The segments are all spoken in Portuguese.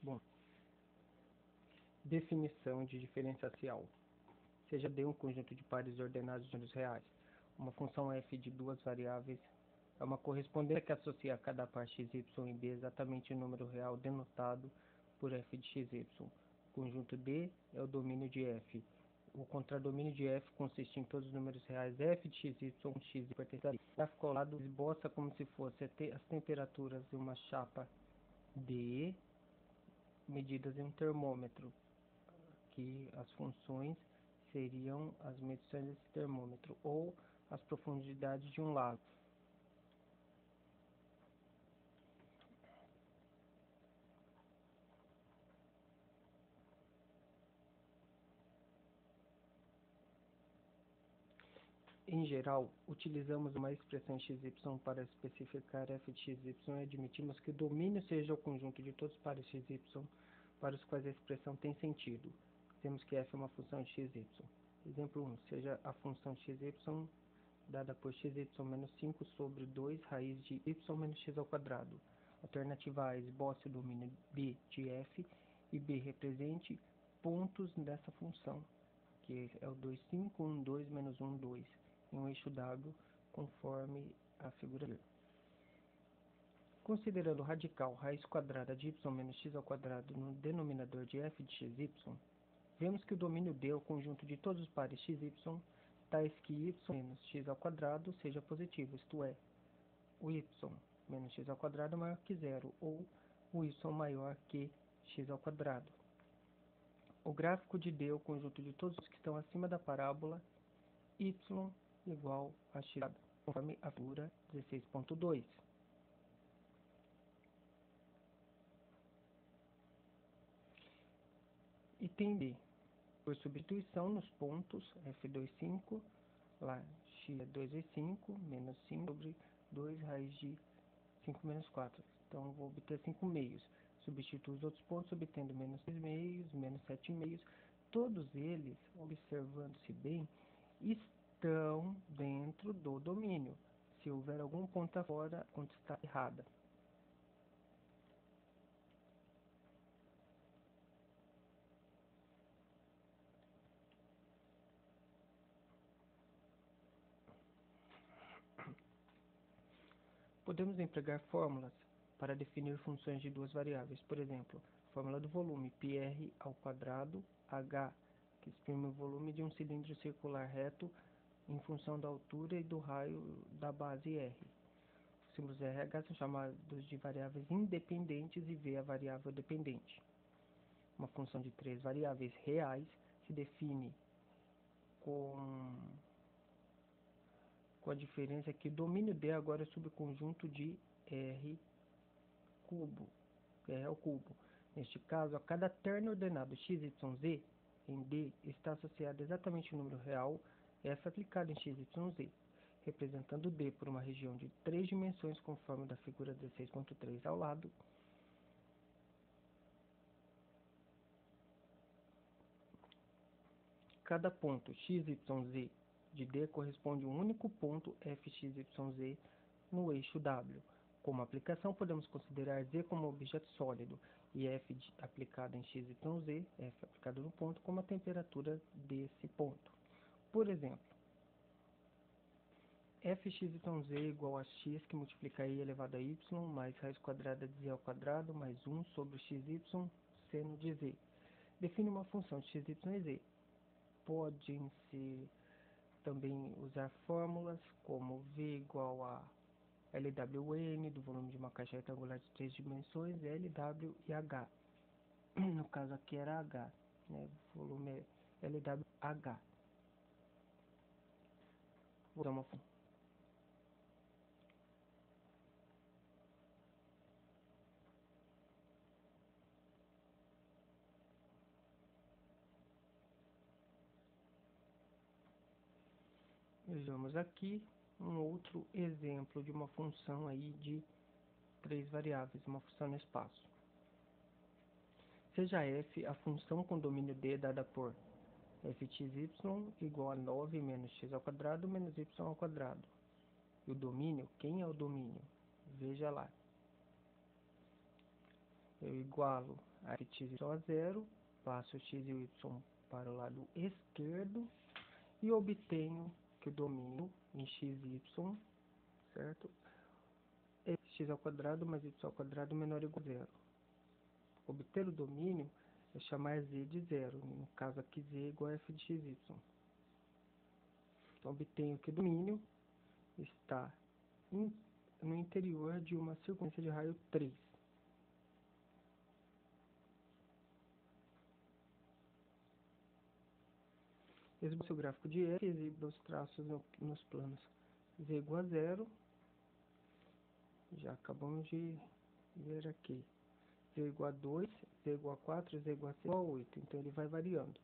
Bom, definição de diferencial. Seja D um conjunto de pares ordenados de números reais. Uma função f de duas variáveis é uma correspondência que associa a cada par x, y e b exatamente o número real denotado por f de x, y. O conjunto D é o domínio de f. O contradomínio de f consiste em todos os números reais f de x, y, x pertence a D. O gráfico ao lado esboça como se fosse as temperaturas de uma chapa D medidas em um termômetro, que as funções seriam as medições desse termômetro, ou as profundidades de um lago. Em geral, utilizamos uma expressão xy para especificar f de xy e admitimos que o domínio seja o conjunto de todos os pares xy para os quais a expressão tem sentido. Temos que f é uma função de xy. Exemplo 1. Seja a função xy dada por xy menos 5 sobre 2 raiz de y menos x ao quadrado. Alternativa A, esboce o domínio B de f e B represente pontos dessa função, que é o 2, 5, 1, 2, menos 1, 2, em um eixo W, conforme a figura. Considerando o radical raiz quadrada de y menos x ao quadrado no denominador de f de xy, vemos que o domínio D é o conjunto de todos os pares xy, tais que y menos x ao quadrado seja positivo, isto é, o y menos x ao quadrado é maior que zero, ou o y maior que x ao quadrado. O gráfico de D é o conjunto de todos os que estão acima da parábola y igual a x, conforme a figura 16.2. Item B. Por substituição nos pontos f2, 5, lá x é 2 vezes 5, menos 5 sobre 2 raiz de 5 menos 4. Então, vou obter 5 meios. Substituo os outros pontos, obtendo menos 6 meios, menos 7 meios. Todos eles, observando-se bem, estão dentro do domínio. Se houver algum ponto fora, a conta está errada. Podemos empregar fórmulas para definir funções de duas variáveis. Por exemplo, fórmula do volume πr ao quadrado h, que exprime o volume de um cilindro circular reto em função da altura e do raio da base R. Os símbolos R e H são chamados de variáveis independentes e V a variável dependente. Uma função de três variáveis reais se define com a diferença que o domínio D agora é o subconjunto de R cubo, R ao cubo. Neste caso, a cada terno ordenado x, y, z em D está associado exatamente o número real f aplicado em x, y, z, representando D por uma região de 3 dimensões, conforme da figura 16.3 ao lado. Cada ponto x, y, z de D corresponde a um único ponto f, x, y, z no eixo W. Como aplicação, podemos considerar Z como objeto sólido e f aplicado em x, y, z, f aplicado no ponto, como a temperatura desse ponto. Por exemplo, f, x, y, z igual a x que multiplica i elevado a y mais raiz quadrada de z ao quadrado mais 1 sobre x, y, seno de z. Define uma função de x, y e z. Podem-se também usar fórmulas como V igual a LWN do volume de uma caixa retangular de 3 dimensões, LW e H. No caso aqui era H, né? O volume é LWH. Vou dar uma função. Vejamos aqui um outro exemplo de uma função aí de três variáveis, uma função no espaço. Seja f a função com domínio D dada por f de x, y igual a 9 menos x ao quadrado menos y ao quadrado. E o domínio, quem é o domínio? Veja lá. eu igualo a f de x a zero, passo o x e o y para o lado esquerdo e obtenho que o domínio em x e y, certo? É x ao quadrado mais y ao quadrado menor ou igual a zero. Obter o domínio é chamar z de zero, no caso aqui z é igual a f de x, y. Então, obtenho que o domínio está no interior de uma circunferência de raio 3. Esboço o gráfico de f, exibe os traços nos planos z igual a zero. Já acabamos de ver aqui. Z igual a 2, Z igual a 4, Z igual a 6, igual a 8. Então ele vai variando.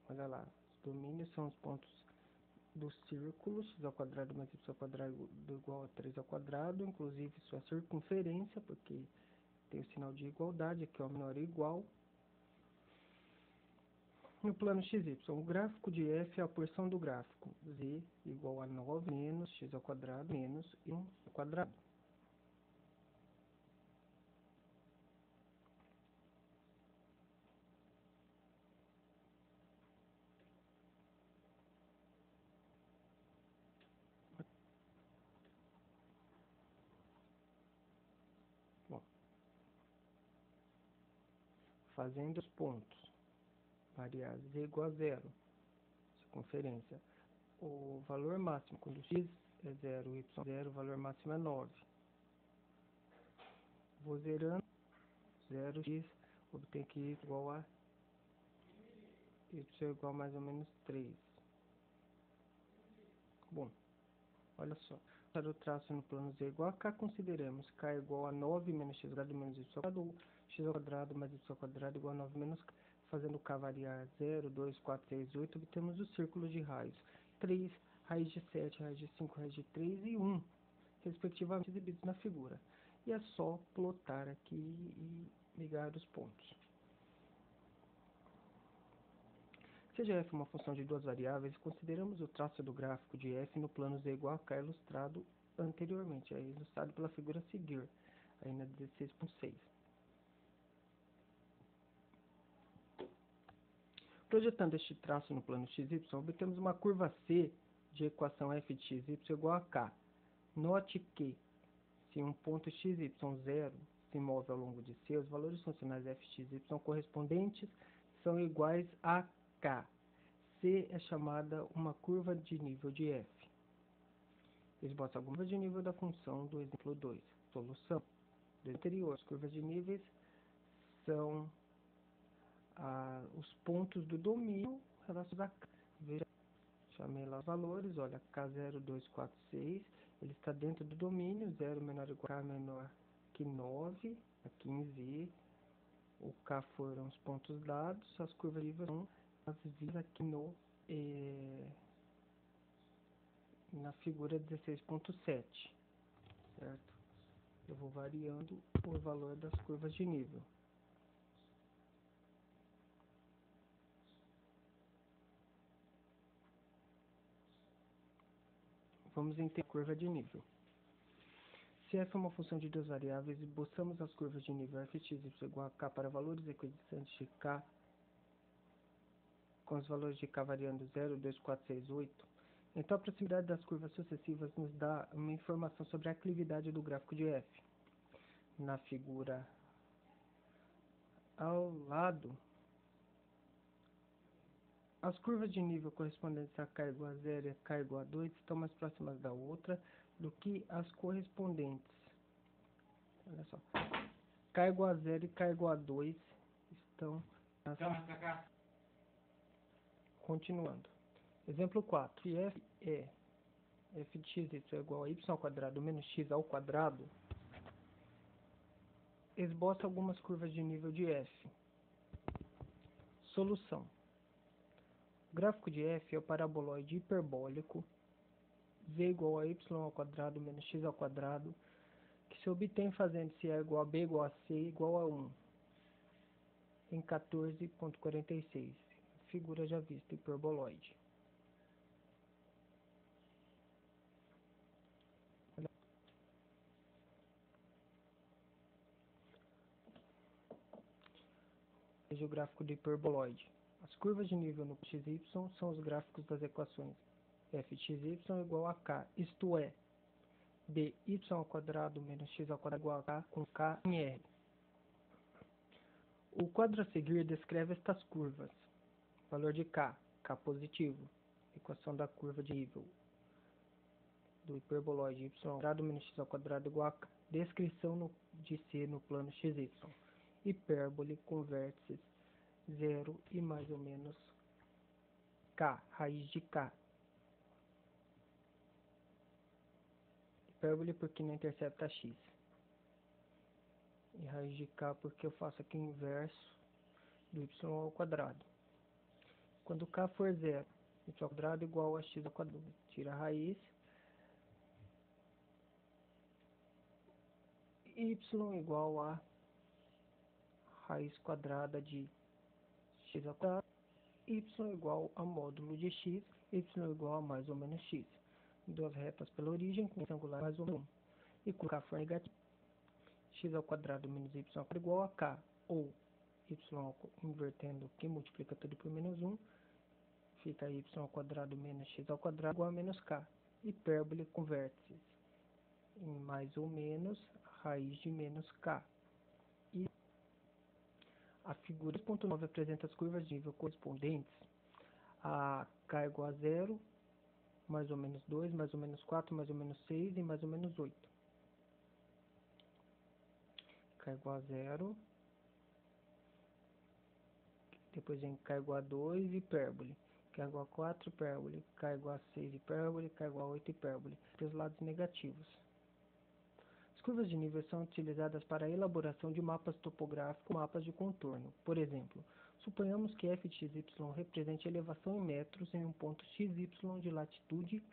Olha lá, os domínios são os pontos do círculo, x ao quadrado mais y ao quadrado igual a 3 ao quadrado, inclusive sua circunferência, porque tem o sinal de igualdade, aqui é o menor ou igual. No plano XY, o gráfico de f é a porção do gráfico z igual a 9 menos x ao quadrado menos 1 ao quadrado. Bom, fazendo os pontos variar z igual a zero, circunferência, o valor máximo, quando x é 0, y é 0, o valor máximo é 9. Vou zerando, 0x, obtenho que y igual a y igual a mais ou menos 3. Bom, olha só. Para o traço no plano z igual a k, consideremos k igual a 9 menos x ao quadrado menos y ao quadrado, ou x ao quadrado mais y ao quadrado igual a 9 menos k. Fazendo k variar 0, 2, 4, 6, 8, obtemos o círculo de raios 3, raiz de 7, raiz de 5, raiz de 3 e 1, respectivamente exibidos na figura. E é só plotar aqui e ligar os pontos. Seja f uma função de duas variáveis, consideramos o traço do gráfico de f no plano z igual a k ilustrado anteriormente, ilustrado pela figura a seguir, aí na 16.6. Projetando este traço no plano xy, obtemos uma curva C de equação f de xy igual a k. Note que, se um ponto xy0 se move ao longo de C, os valores funcionais f de xy correspondentes são iguais a k. C é chamada uma curva de nível de f. Esboça a curva de nível da função do exemplo 2. Solução. Do anterior, as curvas de níveis são os pontos do domínio relacionados a k. Veja, chamei lá os valores, olha, K0, 2, 4, 6, ele está dentro do domínio, 0 menor ou igual a K menor que 9, aqui em Z, o K foram os pontos dados, as curvas de nível são as vistas aqui na figura 16.7, certo? Eu vou variando o valor das curvas de nível. Vamos entender a curva de nível. Se f é uma função de duas variáveis, esboçamos as curvas de nível f de x igual a k para valores equidistante de k, com os valores de k variando 0, 2, 4, 6, 8. Então, a proximidade das curvas sucessivas nos dá uma informação sobre a aclividade do gráfico de f. Na figura ao lado, as curvas de nível correspondentes a k igual a 0 e a k igual a 2 estão mais próximas da outra do que as correspondentes. Olha só. K igual a 0 e K igual a 2 estão nas... Continuando. Exemplo 4. Se f é f de x é igual a y ao quadrado menos x ao quadrado, esboça algumas curvas de nível de f. Solução. O gráfico de f é o paraboloide hiperbólico z igual a y ao quadrado menos x ao quadrado, que se obtém fazendo se a igual a b igual a c igual a 1, em 14.46. Figura já vista, hiperboloide. Veja o gráfico do hiperboloide. As curvas de nível no XY são os gráficos das equações f de xy igual a k, isto é, dy ao quadrado menos x ao quadrado igual a k com k em r. O quadro a seguir descreve estas curvas. Valor de k positivo, equação da curva de nível do hiperboloide y ao quadrado menos x ao quadrado igual a k. Descrição de C no plano XY. Hipérbole com vértices 0 e mais ou menos k, raiz de k. Hipérbole porque não intercepta x. E raiz de k porque eu faço aqui o inverso do y ao quadrado. Quando k for 0, y ao quadrado igual a x ao quadrado. Tira a raiz. Y igual a raiz quadrada de x ao quadrado. Y igual a módulo de x. Y igual a mais ou menos x. Duas retas pela origem, com angular mais ou menos 1. E quando k for negativo, x ao quadrado menos y ao quadrado igual a k. Ou y invertendo, que multiplica tudo por menos 1. Fica y ao quadrado menos x ao quadrado igual a menos k. Hipérbole com vértices em mais ou menos raiz de menos k. E a figura 2.9 apresenta as curvas de nível correspondentes a k igual a 0, mais ou menos 2, mais ou menos 4, mais ou menos 6 e mais ou menos 8. K igual a 0, depois vem k igual a 2, hipérbole. K igual a 4, hipérbole. K igual a 6, hipérbole. K igual a 8, hipérbole. Para os lados negativos. As curvas de nível são utilizadas para a elaboração de mapas topográficos, mapas de contorno. Por exemplo, suponhamos que f de xy represente a elevação em metros em um ponto xy de latitude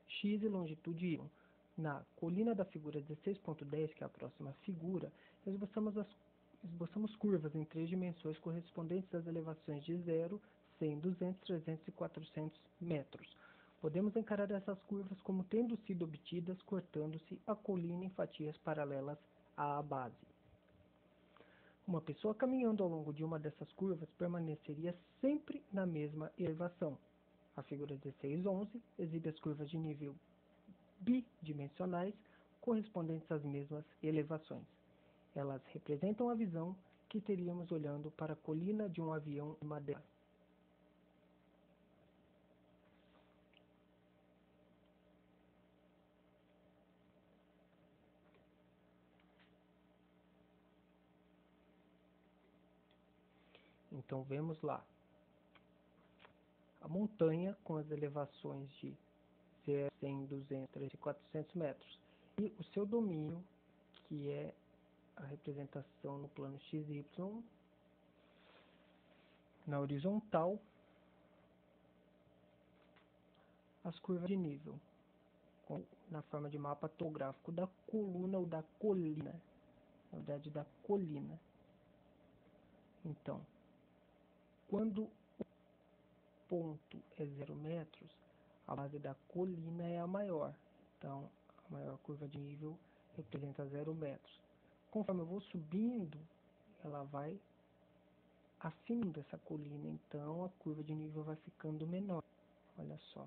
x e longitude y. Na colina da figura 16.10, que é a próxima figura, esboçamos curvas em 3 dimensões correspondentes às elevações de 0, 100, 200, 300 e 400 metros. Podemos encarar essas curvas como tendo sido obtidas cortando-se a colina em fatias paralelas à base. Uma pessoa caminhando ao longo de uma dessas curvas permaneceria sempre na mesma elevação. A figura 16.11 exibe as curvas de nível bidimensionais correspondentes às mesmas elevações. Elas representam a visão que teríamos olhando para a colina de um avião de madeira. Então vemos lá a montanha com as elevações de 0, 100, 200, 300 e 400 metros. E o seu domínio, que é a representação no plano XY, na horizontal, as curvas de nível, na forma de mapa topográfico da coluna ou da colina, na verdade da colina. Então, quando o ponto é 0 metros, a base da colina é a maior. Então, a maior curva de nível representa 0 metros. Conforme eu vou subindo, ela vai afinando essa colina, então a curva de nível vai ficando menor. Olha só,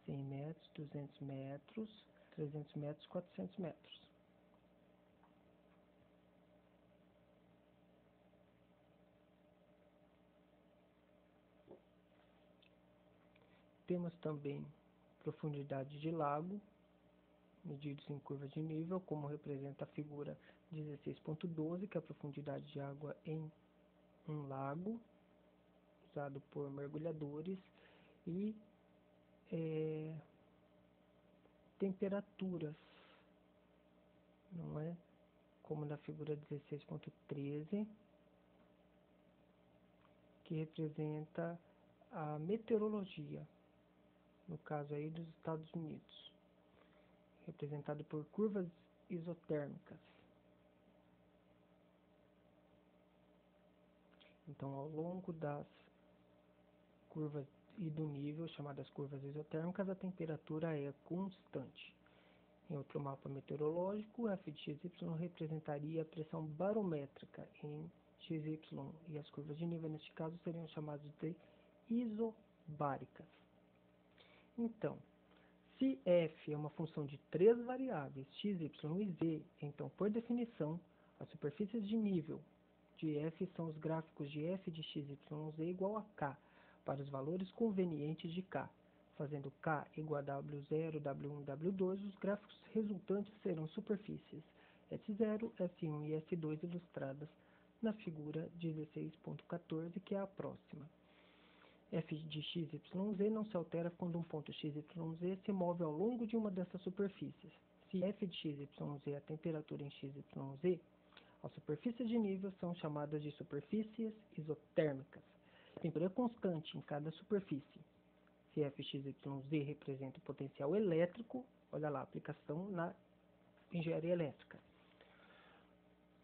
100 metros, 200 metros, 300 metros, 400 metros. Temos também profundidade de lago, medidos em curvas de nível, como representa a figura 16.12, que é a profundidade de água em um lago, usado por mergulhadores, e temperaturas, não é? Como na figura 16.13, que representa a meteorologia, no caso aí dos Estados Unidos, representado por curvas isotérmicas. Então, ao longo das curvas e do nível, chamadas curvas isotérmicas, a temperatura é constante. Em outro mapa meteorológico, f de xy representaria a pressão barométrica em x, y e as curvas de nível, neste caso, seriam chamadas de isobáricas. Então, se f é uma função de três variáveis, x, y e z, então, por definição, as superfícies de nível de f são os gráficos de f de x, y, z igual a k, para os valores convenientes de k. Fazendo k igual a W0, W1 e W2, os gráficos resultantes serão superfícies S0, S1 e S2 ilustradas na figura 16.14, que é a próxima. F de x, y, z não se altera quando um ponto x, y, z se move ao longo de uma dessas superfícies. Se f de x, y, z é a temperatura em x, y, z, as superfícies de nível são chamadas de superfícies isotérmicas. A temperatura é constante em cada superfície. Se Fxyz representa o potencial elétrico, olha lá, aplicação na engenharia elétrica.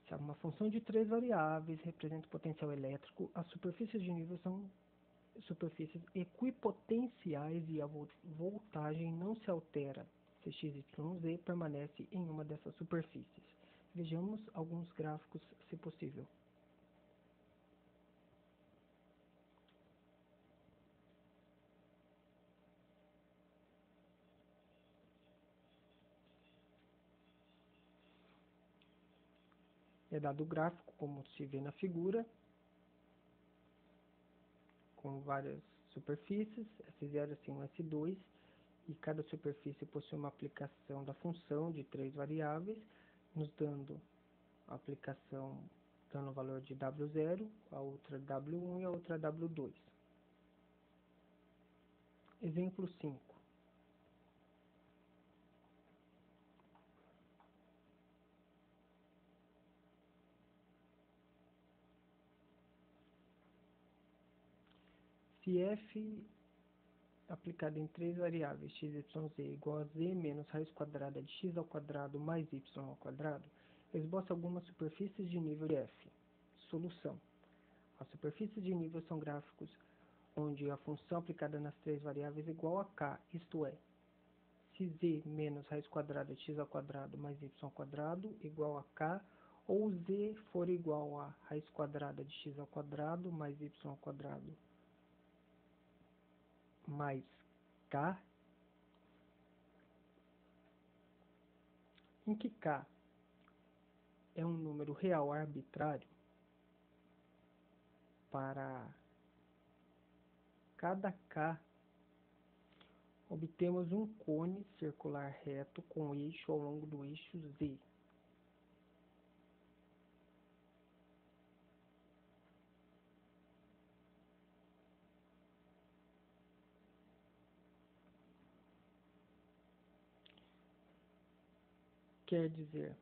Se uma função de três variáveis representa o potencial elétrico, as superfícies de nível são superfícies equipotenciais e a voltagem não se altera se x, y, z permanece em uma dessas superfícies. Vejamos alguns gráficos, se possível. É dado o gráfico, como se vê na figura, com várias superfícies, S0, S1, S2, e cada superfície possui uma aplicação da função de três variáveis, nos dando a aplicação dando o valor de W0, a outra W1 e a outra W2. Exemplo 5. Se f aplicado em três variáveis x, y, z igual a z menos raiz quadrada de x ao quadrado mais y ao quadrado, esboça algumas superfícies de nível de f. Solução. As superfícies de nível são gráficos onde a função aplicada nas três variáveis é igual a k, isto é, se z menos raiz quadrada de x ao quadrado mais y ao quadrado igual a k, ou z for igual a raiz quadrada de x ao quadrado mais y ao quadrado mais k, em que k é um número real arbitrário, para cada k obtemos um cone circular reto com eixo ao longo do eixo z. Quer dizer,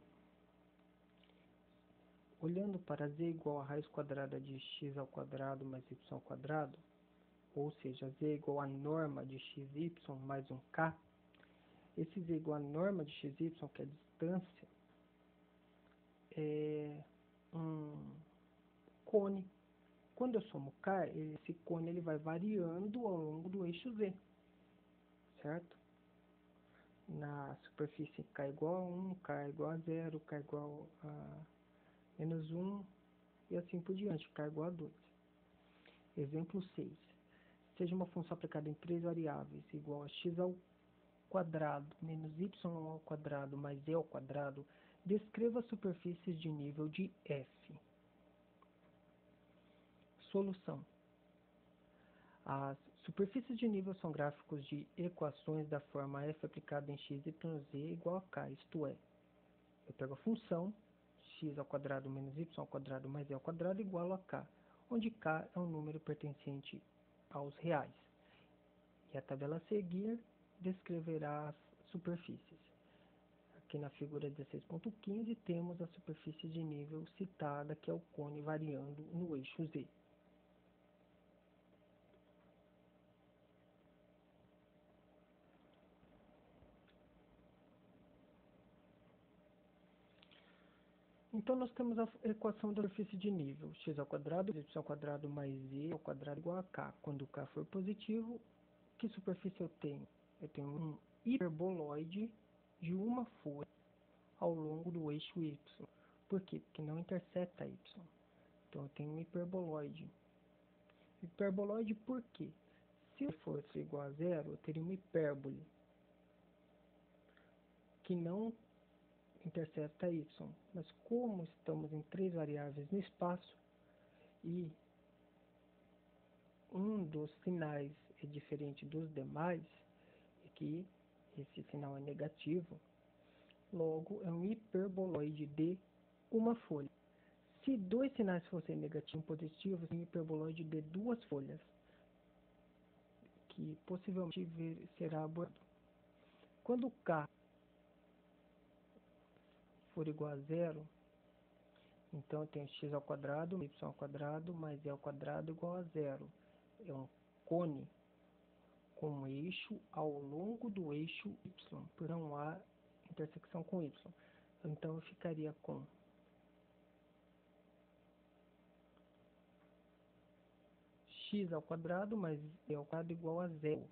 olhando para z igual a raiz quadrada de x ao quadrado mais y ao quadrado, ou seja, z igual a norma de xy mais um k, esse z igual a norma de xy, que é a distância, é um cone. Quando eu somo k, esse cone ele vai variando ao longo do eixo z, certo? Na superfície k igual a 1, k igual a 0, k igual a menos 1 e assim por diante, k igual a 2. Exemplo 6. Seja uma função aplicada em três variáveis igual a x ao quadrado menos y ao quadrado mais e ao quadrado, descreva superfícies de nível de f. Solução. As superfícies de nível são gráficos de equações da forma f aplicada em x, y, z igual a k, isto é, eu pego a função x ao quadrado menos y ao quadrado mais e ao quadrado igual a k, onde k é um número pertencente aos reais. E a tabela a seguir descreverá as superfícies. Aqui na figura 16.15 temos a superfície de nível citada, que é o cone variando no eixo z. Então, nós temos a equação da superfície de nível, x ao quadrado, y ao quadrado mais z ao quadrado igual a k. Quando k for positivo, que superfície eu tenho? Eu tenho um hiperboloide de uma folha ao longo do eixo y. Por quê? Porque não interseta y. Então eu tenho um hiperboloide. Hiperboloide por quê? Se eu fosse igual a zero, eu teria uma hipérbole que não intercepta y. Mas como estamos em 3 variáveis no espaço e um dos sinais é diferente dos demais, é que esse sinal é negativo, logo é um hiperboloide de uma folha. Se dois sinais fossem negativos e positivos, é um hiperboloide de duas folhas, que possivelmente será abordado. Quando k for igual a zero, então eu tenho x ao quadrado, y ao quadrado, mais e ao quadrado igual a zero. É um cone com um eixo ao longo do eixo y, por não há intersecção com y. Então eu ficaria com x ao quadrado mais e ao quadrado igual a zero.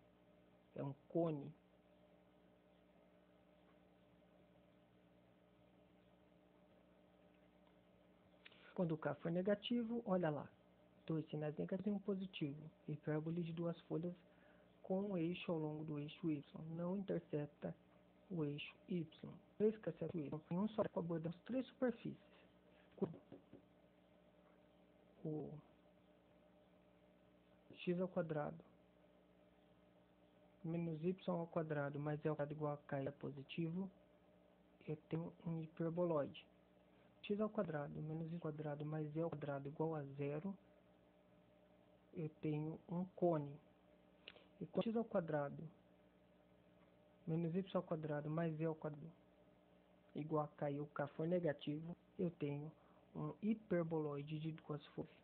É um cone. Quando o k for negativo, olha lá, dois sinais negativos e um positivo. Hipérbole de duas folhas com um eixo ao longo do eixo y. Não intercepta o eixo y. Três que acerta o y. Em um só abordamos três superfícies. O x ao quadrado menos y ao quadrado mais e ao quadrado igual a k é positivo, eu tenho um hiperboloide. X ao quadrado menos y ao quadrado mais e ao quadrado igual a zero, eu tenho um cone. E com x ao quadrado menos y ao quadrado mais e ao quadrado igual a k e o k for negativo, eu tenho um hiperboloide de duas folhas.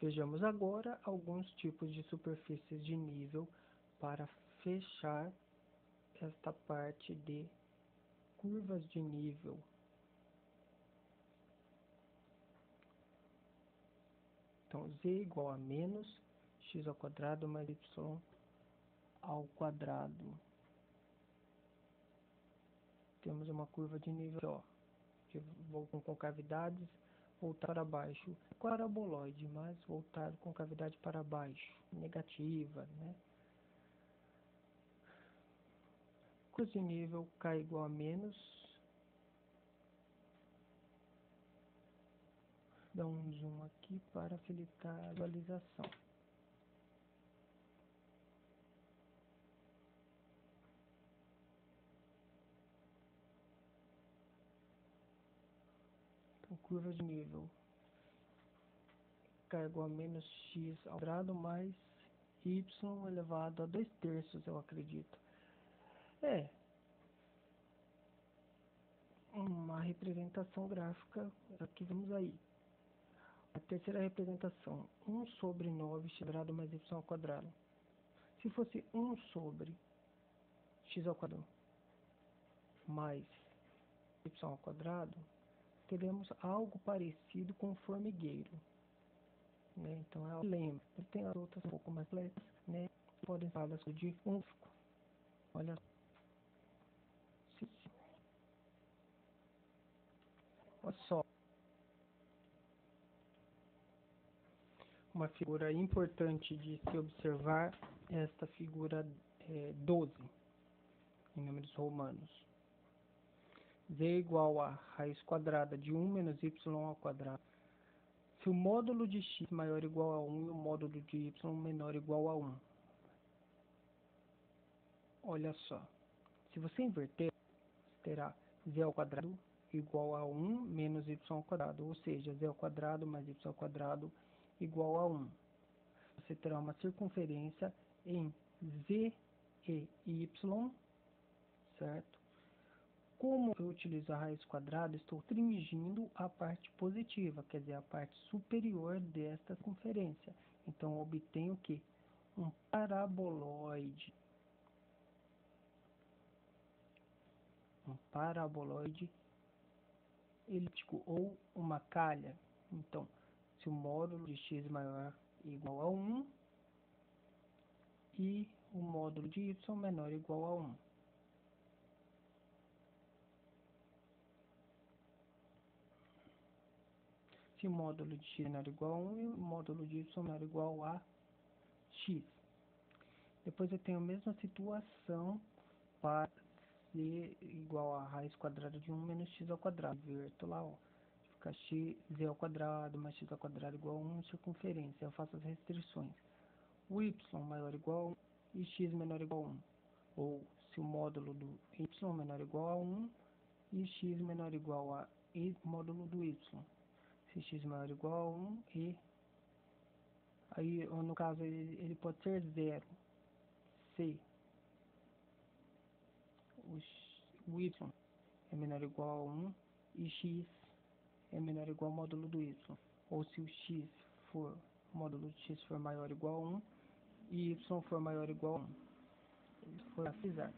Vejamos agora alguns tipos de superfícies de nível para fechar esta parte de curvas de nível. Então, z igual a menos x ao quadrado mais y ao quadrado. Temos uma curva de nível aqui, ó, que vou com concavidades voltar para baixo. Paraboloide, mas voltar concavidade para baixo. Negativa, né? Curva de nível k igual a menos. Dá um zoom aqui para facilitar a visualização. Então, curva de nível k igual a menos x ao quadrado mais y elevado a 2/3, eu acredito. É uma representação gráfica que vemos aí. A terceira representação, 1 sobre 9 x quadrado mais y ao quadrado. Se fosse 1 sobre x ao quadrado mais y ao quadrado, teremos algo parecido com o formigueiro, né? Então, ela lembra. Tem as outras um pouco mais complexas, né? Podem falar de um. Olha só. Uma figura importante de se observar é esta figura 12, em números romanos. Z igual a raiz quadrada de 1 menos y ao quadrado. Se o módulo de x maior ou igual a 1 e o módulo de y menor ou igual a 1. Olha só. Se você inverter, terá z ao quadrado igual a 1 menos y ao quadrado. Ou seja, z ao quadrado mais y ao quadrado igual a 1. Você terá uma circunferência em z e y, certo? Como eu utilizo a raiz quadrada, estou restringindo a parte positiva, quer dizer, a parte superior desta circunferência. Então, eu obtenho o quê? Um paraboloide. Um paraboloide elíptico ou uma calha, Então, se o módulo de x maior ou igual a 1 e o módulo de y menor ou igual a 1. Se o módulo de x menor ou igual a 1 e o módulo de y menor ou igual a x. Depois eu tenho a mesma situação para z igual a raiz quadrada de 1 menos x ao quadrado. Inverto lá, ó. Fica z ao quadrado mais x ao quadrado igual a 1 circunferência. Eu faço as restrições. O y maior ou igual a 1 e x menor ou igual a 1. Ou se o módulo do y menor ou igual a 1 e x menor ou igual a e módulo do y. Se x maior ou igual a 1 e aí no caso ele pode ser 0 se o y é menor ou igual a 1 e x é menor ou igual ao módulo do y. Ou se o x for, o módulo de x for maior ou igual a 1 e y for maior ou igual a 1. Isso foi a frisar.